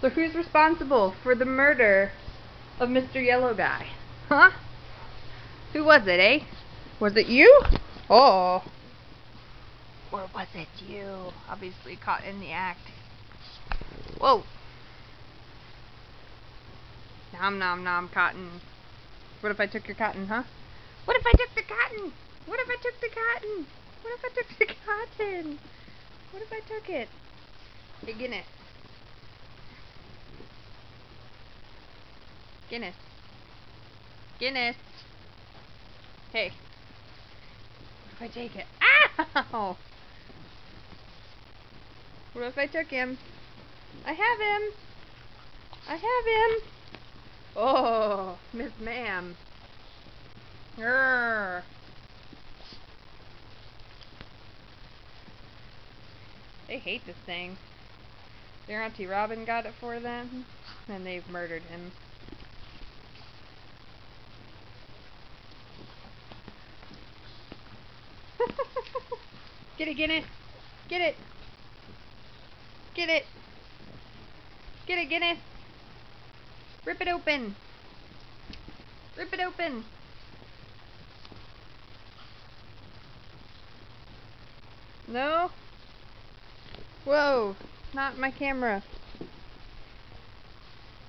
So who's responsible for the murder of Mr. Yellow Guy? Huh? Who was it, eh? Was it you? Oh. Or was it you? Obviously caught in the act. Whoa. Nom nom nom cotton. What if I took your cotton, huh? What if I took the cotton? What if I took the cotton? What if I took the cotton? What if I took it? Hey, Guinness. Guinness. Guinness. Hey. What if I take it? Ow! What if I took him? I have him. I have him. Oh, Miss Ma'am. Grrr. They hate this thing. Their Auntie Robin got it for them, and they've murdered him. Get it, Guinness. Get it. Get it. Get it, Guinness. Rip it open. Rip it open. No? Whoa. Not my camera.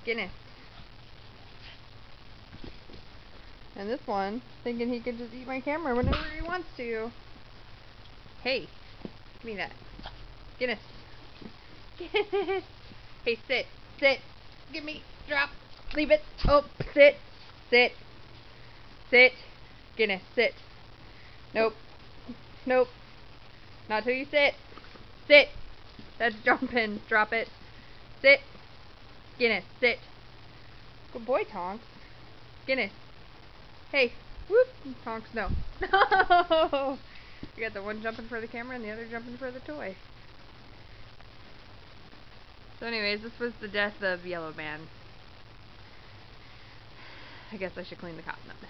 Guinness. And this one, thinking he could just eat my camera whenever he wants to. Hey. Give me that. Guinness. Guinness. Hey, sit. Sit. Give me. Drop. Leave it. Oh, sit. Sit. Sit. Guinness, sit. Nope. Nope. Not till you sit. Sit. That's jumping. Drop it. Sit. Guinness, sit. Good boy, Tonks. Guinness. Hey. Whoop. Tonks, no. No. You got the one jumping for the camera and the other jumping for the toy. So anyways, this was the death of Yellow Man. I guess I should clean the cotton up now.